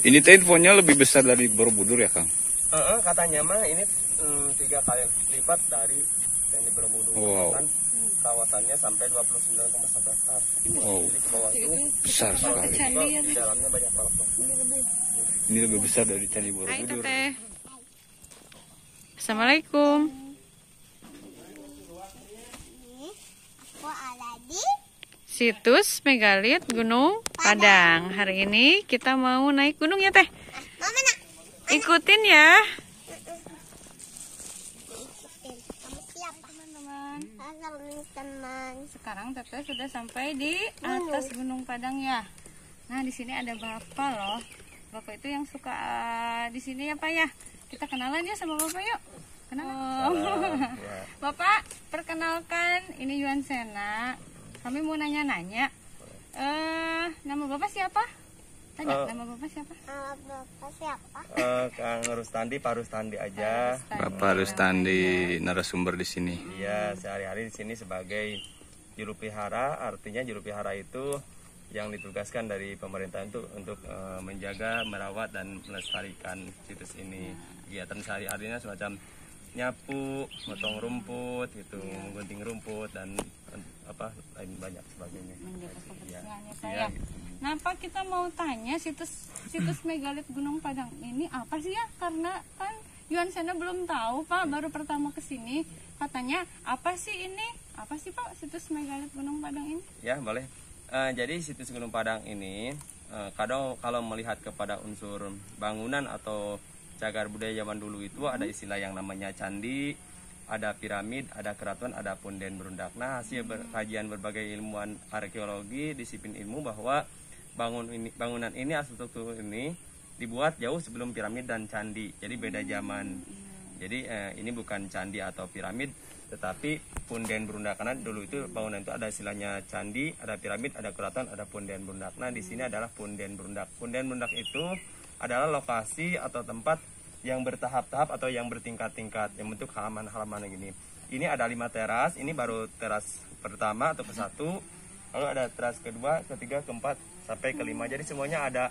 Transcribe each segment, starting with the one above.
Ini teh infonya lebih besar dari Borobudur ya, Kang? Katanya mah ini 3 kali lipat dari Candi Borobudur. Wow. Kan kawasannya sampai 29,1 hektar. Wow. Jadi ke bawah itu Besar sekali. di dalamnya banyak banget. Ini lebih besar dari Candi Hai Borobudur. Teteh. Assalamualaikum. Aku ada di Situs Megalit Gunung Padang. Hari ini kita mau naik gunung ya Teh. Mama nak Ikutin ya. kamu siapa? Teman-teman. Halo teman. Sekarang Teteh sudah sampai di atas Gunung Padang ya. Nah, di sini ada Bapak loh. Bapak itu yang suka di sini ya Pak ya. Kita kenalan ya sama Bapak yuk. Kenalan. Bapak, perkenalkan ini Yuan Sena. Kami mau nanya-nanya. Nama Bapak siapa? Tanya, nama Bapak siapa? Bapak siapa? Kang Rustandi, Pak Rustandi aja. Bapak Rustandi narasumber di sini. Iya, sehari-hari di sini sebagai juru pelihara. Artinya juru pelihara itu yang ditugaskan dari pemerintah untuk menjaga, merawat dan melestarikan situs ini. Kegiatan sehari-harinya semacam nyapu, motong rumput, gitu, menggunting rumput dan lain banyak sebagainya. Iya. Nah, Pak, kita mau tanya situs Megalit Gunung Padang ini apa sih ya? Karena kan Yuan Sena belum tahu, Pak, baru pertama ke sini. Katanya, apa sih ini? Apa sih, Pak, situs Megalit Gunung Padang ini? Ya, boleh. Jadi situs Gunung Padang ini kalau melihat kepada unsur bangunan atau cagar budaya zaman dulu itu ada istilah yang namanya candi, ada piramid, ada keraton, ada punden berundak. Nah, hasil kajian berbagai ilmuwan arkeologi, disiplin ilmu bahwa bangunan ini, struktur ini dibuat jauh sebelum piramid dan candi. Jadi beda zaman. Jadi ini bukan candi atau piramid, tetapi punden berundak. Karena dulu itu bangunan itu ada istilahnya candi, ada piramid, ada keraton, ada punden berundak. Nah, di sini adalah punden berundak. Punden berundak itu adalah lokasi atau tempat yang bertahap-tahap atau yang bertingkat-tingkat yang bentuk halaman-halaman gini. Ini ada 5 teras, ini baru teras pertama atau ke-1, lalu ada teras kedua, ketiga, keempat sampai ke-5. Jadi semuanya ada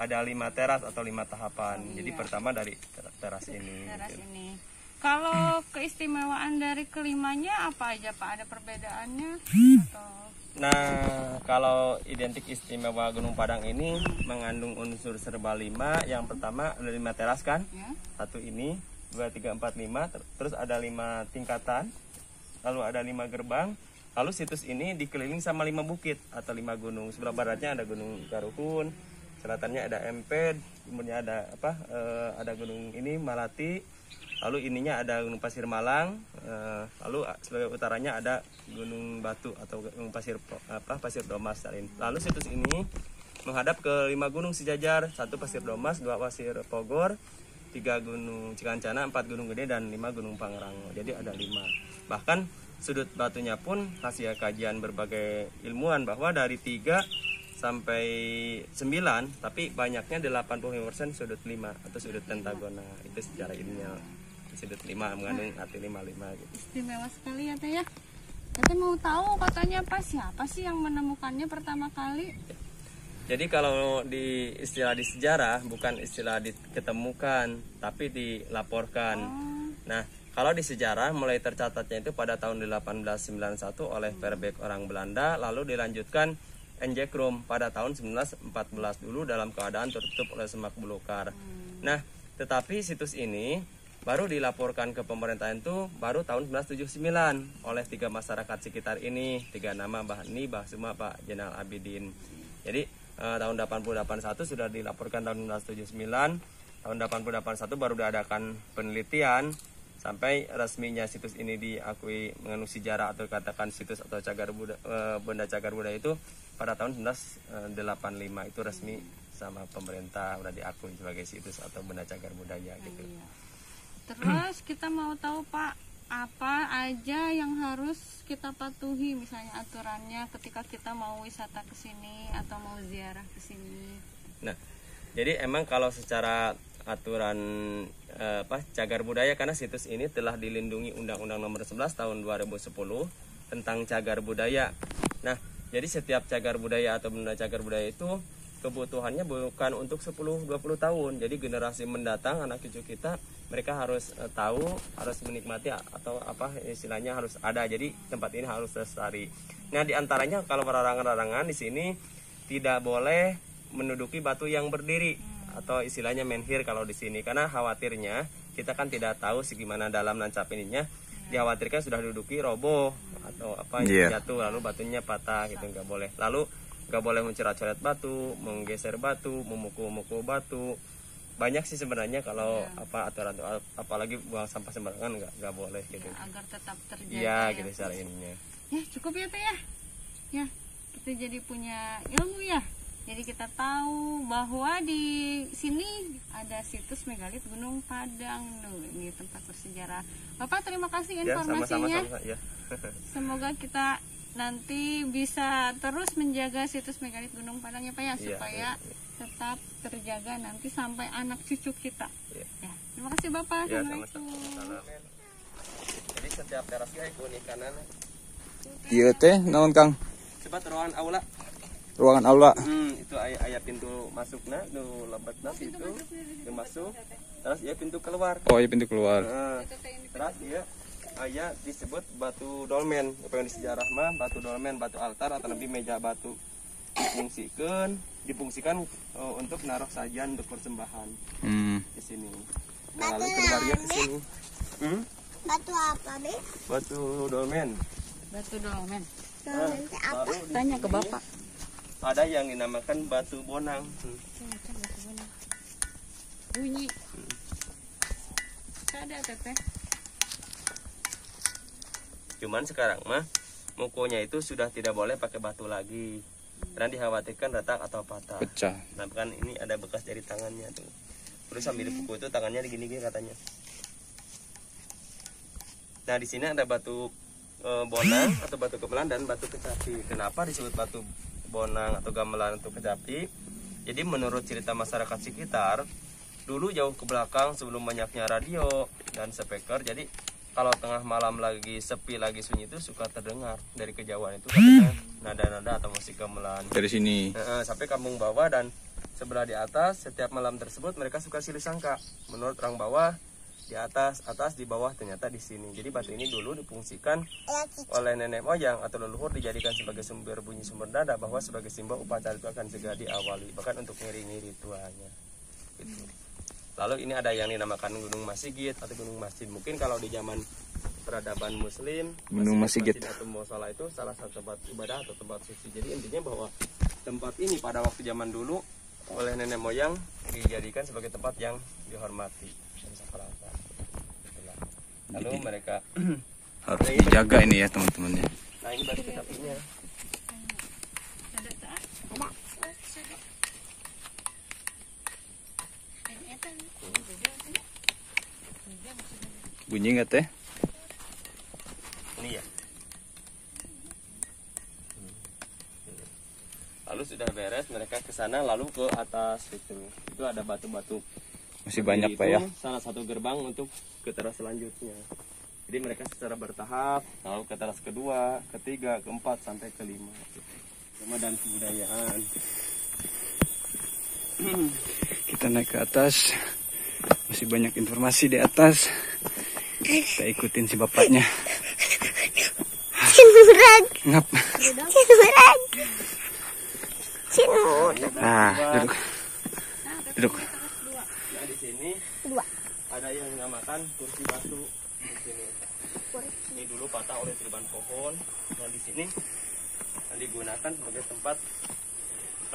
5 teras atau 5 tahapan. Jadi pertama dari teras ini. Ini. Kalau keistimewaan dari kelimanya apa aja, Pak? Ada perbedaannya? Atau... Nah, kalau identik istimewa Gunung Padang ini mengandung unsur serba 5. Yang pertama ada 5 teras kan? Ya. 1 ini, 2, 3, 4, 5. Terus ada 5 tingkatan. Lalu ada 5 gerbang. Lalu situs ini dikelilingi sama 5 bukit atau 5 gunung. Sebelah baratnya ada Gunung Garuhun, selatannya ada Emped, timurnya ada ada gunung ini Malati. Lalu ininya ada Gunung Pasir Malang, lalu sebagai utaranya ada Gunung Batu atau Gunung Pasir Domas. Lalu situs ini menghadap ke 5 gunung sejajar, 1 Pasir Domas, 2 Pasir Pogor, 3 Gunung Cikancana, 4 Gunung Gede dan 5 Gunung Pangrango. Jadi ada 5. Bahkan sudut batunya pun hasil kajian berbagai ilmuwan bahwa dari 3 sampai 9, tapi banyaknya 85% sudut 5 atau sudut pentagonal. Itu secara ilmiah. Sudut 5 mengandung arti 5 gitu. Istimewa sekali ya Teh ya. Teteh mau tahu katanya siapa sih yang menemukannya pertama kali? Jadi kalau di istilah di sejarah bukan istilah diketemukan tapi dilaporkan. Nah, kalau di sejarah mulai tercatatnya itu pada tahun 1891 oleh Verbeek orang Belanda, lalu dilanjutkan Enjekrum pada tahun 1914 dulu dalam keadaan tertutup oleh semak belukar. Nah, tetapi situs ini baru dilaporkan ke pemerintahan itu baru tahun 1979 oleh 3 masyarakat sekitar ini, 3 nama Mbah Ni, Mbah Suma, Pak Jenal Abidin. Jadi tahun 8081 sudah dilaporkan tahun 1979, tahun 8081 baru diadakan penelitian sampai resminya situs ini diakui mengandung sejarah atau katakan situs atau benda cagar budaya itu pada tahun 1985 itu resmi sama pemerintah udah diakui sebagai situs atau benda cagar budaya gitu. Terus kita mau tahu Pak, apa aja yang harus kita patuhi misalnya aturannya ketika kita mau wisata ke sini atau mau ziarah ke sini. Nah, jadi emang kalau secara aturan cagar budaya, karena situs ini telah dilindungi Undang-Undang Nomor 11 Tahun 2010 tentang cagar budaya. Nah, jadi setiap cagar budaya atau benda cagar budaya itu kebutuhannya bukan untuk 10-20 tahun. Jadi generasi mendatang, anak cucu kita, mereka harus tahu, harus menikmati, atau apa istilahnya harus ada. Jadi tempat ini harus lestari. Nah, diantaranya kalau larangan-larangan di sini tidak boleh menduduki batu yang berdiri atau istilahnya menhir kalau di sini, karena khawatirnya kita kan tidak tahu segimana dalam nancap ininya, dikhawatirkan sudah duduki roboh atau apa jatuh lalu batunya patah gitu, nggak boleh. Lalu nggak boleh mencoret-coret batu, menggeser batu, memukul-mukul batu. Banyak sih sebenarnya kalau apa aturan, apalagi buang sampah sembarangan nggak boleh gitu. Agar tetap terjaga. Iya gitu cara ininya. Ya cukup ya Teh ya. Ya kita jadi punya ilmu ya. Jadi kita tahu bahwa di sini ada situs megalit Gunung Padang. Ini tempat bersejarah. Bapak terima kasih informasinya. Sama-sama. Ya. Semoga kita nanti bisa terus menjaga situs megalit Gunung Padang ya Pak ya, supaya tetap terjaga nanti sampai anak cucu kita. Ya. Terima kasih Bapak. Ya, Assalamualaikum. Jadi setiap teras kayak keunikan. Iya teh, naon Kang? Coba ruangan aula. Ruangan aula. Itu ayah pintu masuknya, nu lebatna situ, nu masuk. Terus ya pintu keluar. Oh iya pintu keluar. Terus ya ayah disebut batu dolmen. Apa yang di sejarah mah batu dolmen, batu altar atau lebih meja batu. Dipungsikan untuk naruh sajian untuk persembahan di sini. Nah, lalu keluarnya ke sini. Batu apa, Be? Batu dolmen. Batu dolmen. Dolmen teh apa? Baru di Tanya ke sini Bapak. Ada yang dinamakan batu bonang. Bunyi. Ada Teteh. Cuman sekarang mah mukonya itu sudah tidak boleh pakai batu lagi, karena dikhawatirkan retak atau patah. Pecah. Nah kan ini ada bekas dari tangannya tuh. Terus sambil dipukul itu tangannya gini-gini katanya. Nah di sini ada batu bonang atau batu gamelan dan batu kecapi. Kenapa disebut batu bonang atau gamelan atau kecapi? Jadi menurut cerita masyarakat sekitar, dulu jauh ke belakang sebelum banyaknya radio dan speaker, jadi kalau tengah malam lagi sepi, lagi sunyi itu suka terdengar dari kejauhan itu katanya nada-nada atau musik gamelan Dari sini. sampai kampung bawah dan sebelah di atas. Setiap malam tersebut mereka suka silih sangka. Menurut orang bawah, di atas, di bawah, ternyata di sini. Jadi batu ini dulu difungsikan oleh nenek moyang atau leluhur, dijadikan sebagai sumber bunyi, sumber nada, bahwa sebagai simbol upacara itu akan segera diawali, bahkan untuk ngiringi ritualnya gitu. Lalu ini ada yang dinamakan Gunung Masigit atau Gunung Masjid. Mungkin kalau di zaman peradaban Muslim, Gunung Masigit atau musola itu salah satu tempat ibadah atau tempat suci. Jadi intinya bahwa tempat ini pada waktu zaman dulu oleh nenek moyang dijadikan sebagai tempat yang dihormati dan sakralkan. Lalu Jadi, mereka harus dijaga ini ya teman-teman ya. nah ini batu kecapinya. Bunyi nggak teh? Ini ya. Lalu sudah beres mereka ke sana, lalu ke atas itu. Itu ada batu-batu. Masih banyak Itu Pak ya. salah satu gerbang untuk ke teras selanjutnya. Jadi mereka secara bertahap, lalu ke teras kedua, ketiga, keempat sampai kelima. Sama dan kebudayaan. Kita naik ke atas. Masih banyak informasi di atas. Kita ikutin si bapaknya. Cinuran. Ngap. Cinuran. Nah, duduk. Duduk. Nah di sini ada yang dinamakan kursi batu. Di sini. Ini dulu patah oleh terban pohon. Nah di sini digunakan sebagai tempat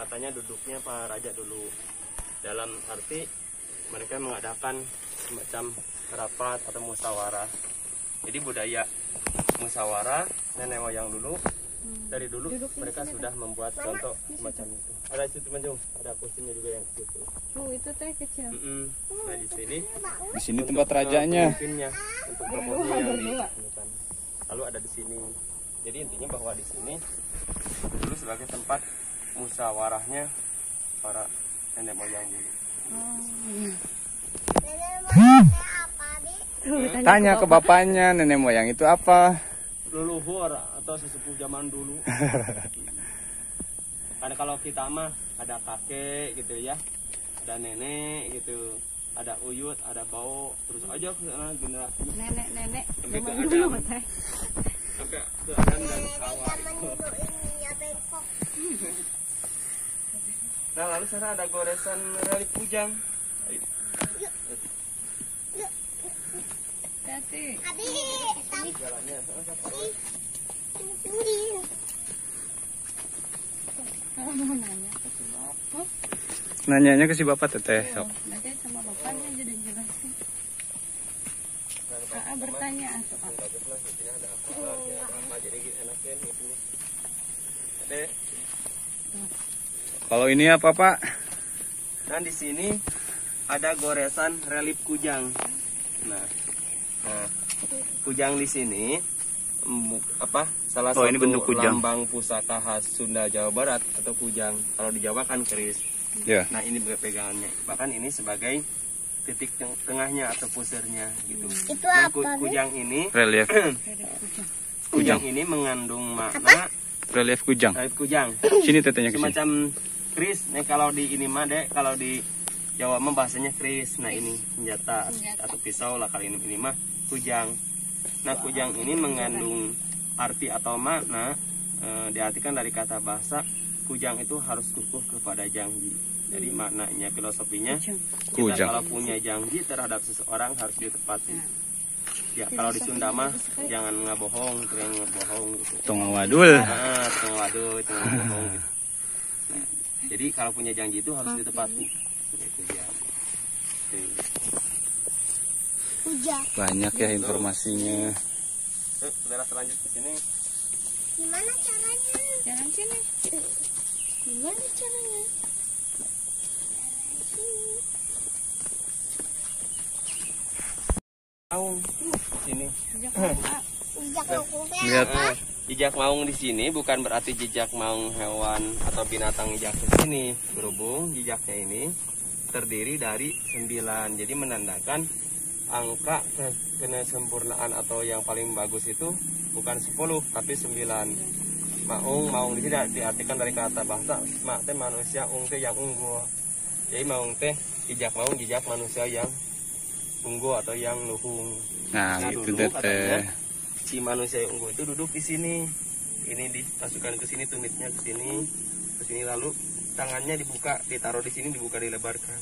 katanya duduknya para raja dulu. Dalam arti mereka mengadakan semacam rapat atau musyawarah. Jadi budaya musyawarah nenek moyang dulu dari dulu mereka sudah membuat contoh semacam itu. Ada di situ Manjung, ada kursinya juga yang di situ. Itu teh kecil. Nah di sini Di sini tempat rajanya. pemimpinnya, untuk tokohnya yang ditentukan. Lalu ada di sini. Jadi intinya bahwa di sini dulu sebagai tempat musyawarahnya para nenek moyang dulu. Tanya ke bapaknya, nenek moyang itu apa? Leluhur atau sesepuh zaman dulu. Karena kalau kita mah ada kakek gitu ya, ada nenek gitu, ada uyut, ada bau, terus aja ke sana generasi Nenek sampai ke zaman dulu Adam, teh. sampai ke Adam dan Hawa. Zaman dulu ini ya bengkok. Nah lalu sana ada goresan relik Kujang. Hati. Abi, Jalannya sendiri. Kalau mau nanya ke si bapak, Nanyanya ke si bapak teteh. oh, nanti sama bapaknya aja dan jelasin. Bertanya atau apa? jadi enaknya gitu. Dek. Kalau ini apa Pak? Nah di sini ada goresan relief Kujang. Nah, Kujang di sini salah Oh, satu ini bentuk kujang. lambang pusaka khas Sunda Jawa Barat atau Kujang. Kalau di Jawa kan keris. Ya. Nah ini pegangannya. Bahkan ini sebagai titik tengahnya atau pusernya gitu. Itu Nah, apa, Bi? Kujang ini Relief Kujang ini mengandung makna relief Kujang. relief Kujang. Sini tetehnya ke sini. Semacam keris. Nah kalau di ini mah dek, kalau di Jawa mah bahasanya keris. Nah ini senjata atau pisau lah, kali ini mah Kujang. Nah Kujang ini mengandung arti atau makna, diartikan dari kata bahasa Kujang itu harus kukuh kepada janji. Jadi maknanya, filosofinya, kita Kujang. kalau punya janji terhadap seseorang harus ditepati. Ya kalau di Sunda mah jangan ngabohong, sering ngabohong gitu. Tong wadul. Nah, tengah waduh, tengah bohong gitu. Nah, jadi kalau punya janji itu harus ditepati. Itu dia. Hujan. Banyak ya informasinya. Saudara selanjut ke sini. Gimana caranya? Jangan sini. Gimana caranya? Maung sini. Sejak apa? Ujak hukumnya Lihat. apa? Jejak maung di sini bukan berarti jejak maung hewan atau binatang jejak di sini. Berhubung jejaknya ini terdiri dari 9. Jadi menandakan angka kesempurnaan atau yang paling bagus itu bukan 10 tapi 9. Maung di sini diartikan dari kata bahasa mak teh manusia, ung teh yang unggul. Jadi maung teh jejak manusia yang unggul atau yang luhung. Nah, itu dulu katanya, teteh. si manusia yang unggul itu duduk di sini. Ini dimasukkan ke sini, tumitnya ke sini lalu tangannya dibuka, ditaruh di sini, dibuka, dilebarkan.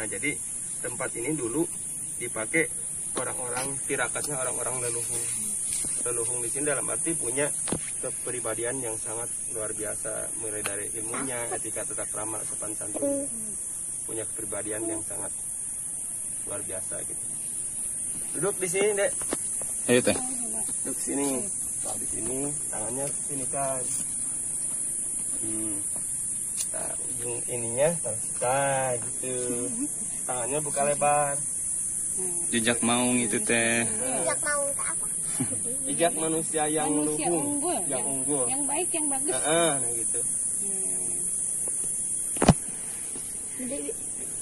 Nah, jadi tempat ini dulu dipakai orang-orang tirakatnya, orang-orang leluhung. Leluhung di sini dalam arti punya kepribadian yang sangat luar biasa, mulai dari ilmunya, etika tata krama, sopan santun, punya kepribadian yang sangat luar biasa gitu. Duduk di sini, Dek. Ayo teh. Duduk sini. Kalau di sini tangannya sini kan. Nah, ujung ininya taruh gitu. Tangannya buka lebar. Jejak maung itu teh. Ujak mau ke apa? Jejak manusia yang Manusia luhung, unggul, yang unggul. yang baik, yang bagus. Nah, gitu.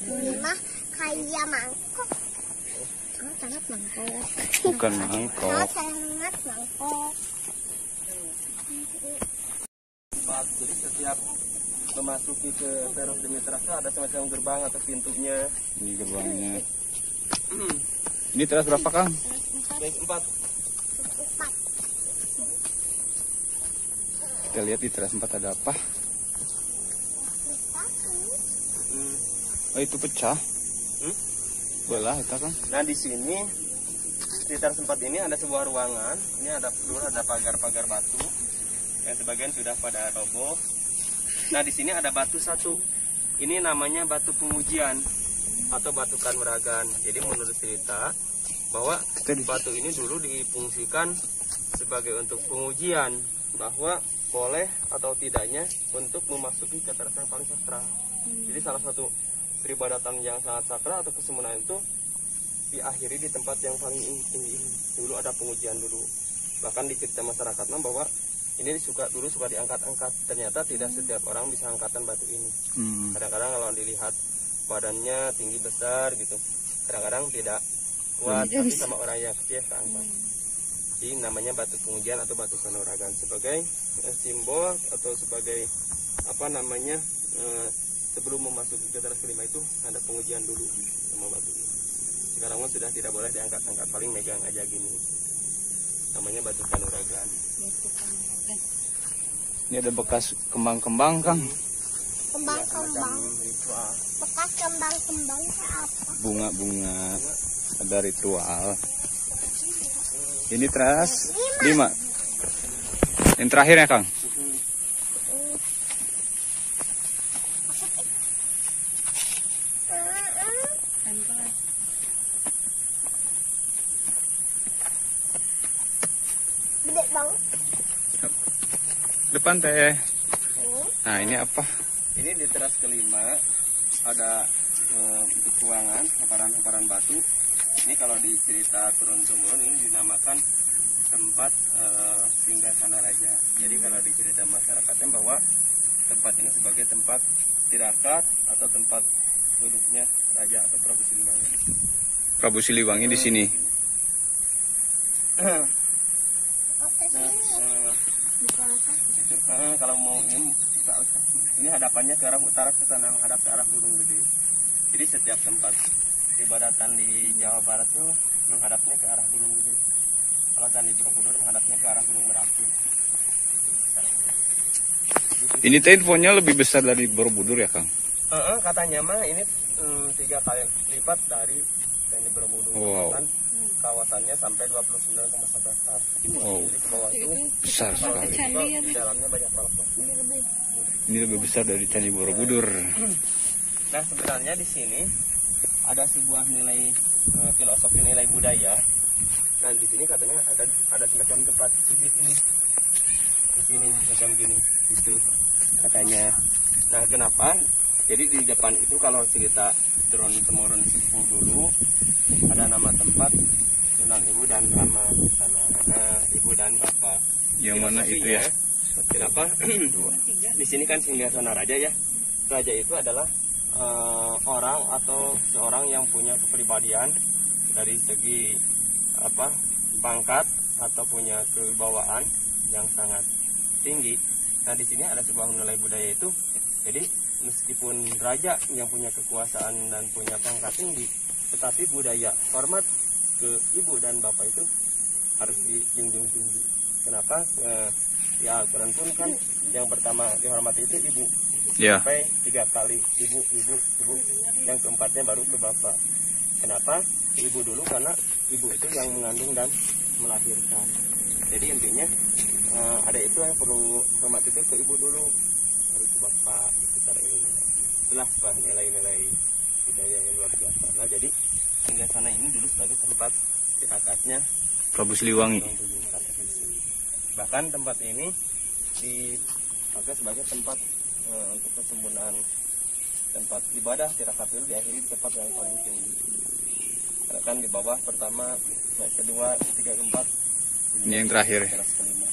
Ini mah kayak mangkok. Oh, sangat mangkok. Bukan Oh, mangkok. sangat mangkok. Jadi setiap memasuki ke Peros Demitras itu ada semacam gerbang atau pintunya. Ini gerbangnya. Ini teras berapa Kang? Baik 4. Kita lihat di teras 4 ada apa. Oh itu pecah. Belah itu Kang. Nah di sini sekitar tempat ini ada sebuah ruangan. Ini dulu ada pagar-pagar batu yang sebagian sudah pada roboh. Nah di sini ada batu satu. Ini namanya batu pengujian atau batu kanuragan. Jadi menurut cerita bahwa batu ini dulu difungsikan sebagai untuk pengujian bahwa boleh atau tidaknya untuk memasuki katarak yang paling sakral. Jadi salah satu peribadatan yang sangat sakral atau kesempurnaan itu diakhiri di tempat yang paling tinggi ini. Dulu ada pengujian dulu. Bahkan di cerita masyarakatnya bahwa ini dulu suka diangkat-angkat. Ternyata tidak setiap orang bisa angkatan batu ini. Kadang-kadang kalau dilihat badannya tinggi besar gitu. Kadang-kadang tidak kuat, tapi sama orang yang kecil keangkat. Jadi namanya batu pengujian atau batu kanuragan sebagai simbol atau sebagai apa namanya sebelum memasuki ke teras kelima itu ada pengujian dulu sama batu. Sekarang mah sudah tidak boleh diangkat-angkat, paling megang aja gini. Namanya batu kanuragan. Batu kanuragan. Ini ada bekas kembang-kembang, Kang. Kembang-kembang. Ritual. Bekas kembang-kembang itu apa? Bunga-bunga. Ada ritual. Ini teras 5. Yang terakhir ya, Kang? Pelan-pelan. Gede banget. Depan teh. Nah, ini apa? Ini di teras kelima ada tuangan hamparan-hamparan batu. Ini kalau di cerita turun-temurun ini dinamakan tempat singgasana raja. Jadi kalau di cerita masyarakatnya bahwa tempat ini sebagai tempat tirakat atau tempat duduknya raja atau Prabu Siliwangi. Prabu Siliwangi di sini. Kalau mau ini hadapannya ke arah utara ke sana, menghadap ke arah Gunung Gede. Jadi setiap tempat ibadatan di Jawa Barat itu menghadapnya ke arah Gunung Gede. Kalau Candi Borobudur menghadapnya ke arah Gunung Merapi. Ini teh infonya lebih besar dari Borobudur ya, Kang? Katanya mah ini 3 kali lipat dari Candi Borobudur. Wow. Kan kawasannya sampai 29,1 hektar. Wow. Jadi ke bawah itu Besar sekali. di dalamnya banyak balok. Ini lebih besar dari Candi Borobudur. Nah, sebenarnya di sini ada sebuah nilai filosofi, nilai budaya. Nah, di sini katanya ada semacam tempat sujud ini. Di sini macam gini, gitu katanya. Nah, kenapa? Jadi di depan itu kalau cerita turun temurun sepuh dulu ada nama tempat Sunan Ibu dan Rama di sana. Nah, Ibu dan Bapak. Yang mana itu ya? Kenapa? Di sini kan singgasana raja ya. Raja itu adalah orang atau seorang yang punya kepribadian dari segi apa pangkat atau punya kewibawaan yang sangat tinggi. Nah, di sini ada sebuah nilai budaya itu. Jadi meskipun raja yang punya kekuasaan dan punya pangkat tinggi, tetapi budaya hormat ke ibu dan bapak itu harus dijunjung tinggi. Kenapa? Ya Al-Quran pun kan yang pertama dihormati itu ibu. Ya. Sampai 3 kali ibu. Yang keempatnya baru ke bapak. Kenapa? Ke ibu dulu karena ibu itu yang mengandung dan melahirkan. Jadi intinya ada itu yang perlu hormat itu ke ibu dulu, baru ke bapak. Itu cara ini. Itulah nilai-nilai budaya yang luar biasa. Nah, jadi singgasana ini dulu sebagai tempat tirakatnya Prabu Siliwangi. Bahkan tempat ini dipakai sebagai tempat untuk kesembuhan, tempat ibadah tirakat itu diakhiri di tempat yang paling tinggi. Karena kan di bawah pertama, kedua, ketiga, keempat. Ini yang terakhir. Teras kelima.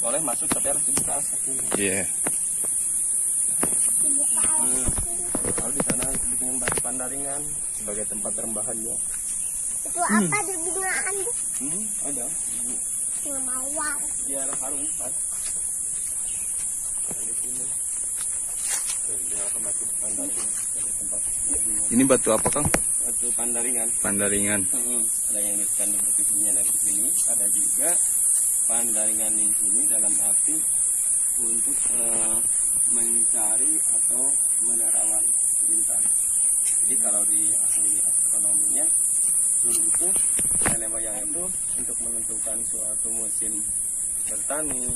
Boleh masuk tapi harus dibuka alas kaki. Iya. Kalau di sana bikin batu Pandaringan sebagai tempat rembahannya. Itu apa di binaan? Ada. Mawar. Biar harum kan. Di sini. Dia batu Pandaringan sebagai tempat. Ini batu apa, Kang? Batu Pandaringan. Pandaringan. Ada yang dikandung berkisahnya dari sini. Ada juga Pandaringan di sini dalam arti untuk mencari atau menerawang bintang. Jadi kalau di ahli astronominya dulu itu nenek moyang itu untuk menentukan suatu musim bertani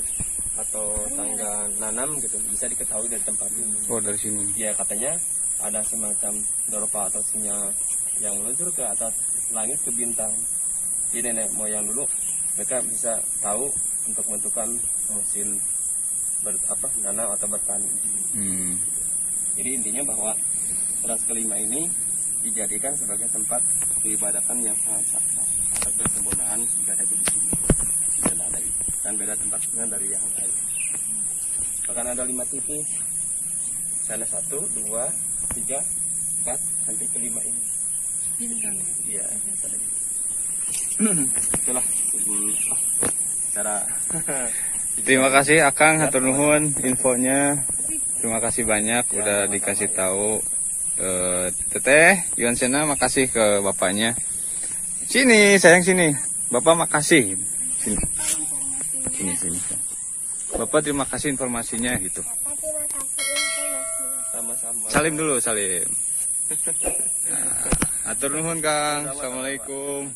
atau tanggal nanam gitu bisa diketahui dari tempat ini. Oh, dari sini. Ya katanya ada semacam dorpa atau sinyal yang meluncur ke atas langit ke bintang. Jadi nenek moyang dulu mereka bisa tahu untuk menentukan musim nanam atau bertani. Jadi intinya bahwa teras kelima ini dijadikan sebagai tempat peribadatan yang sangat sakral. Tempat persembunyian juga ada di sini. Dan beda tempatnya dari yang lain. Bahkan ada 5 titik. Sana 1, 2, 3, 4 sampai ke 5 ini. Bintang. Iya. Itulah cara. Terima kasih Akang, hatur nuhun infonya. Terima kasih banyak udah dikasih tahu. Teteh Yuansena makasih ke bapaknya. Sini sayang sini. Bapak makasih. Sini. Sini. Bapak terima kasih informasinya gitu. Terima kasih informasinya. Sama-sama. Salim dulu salim. Nah, atur nuhun Kang. Assalamualaikum.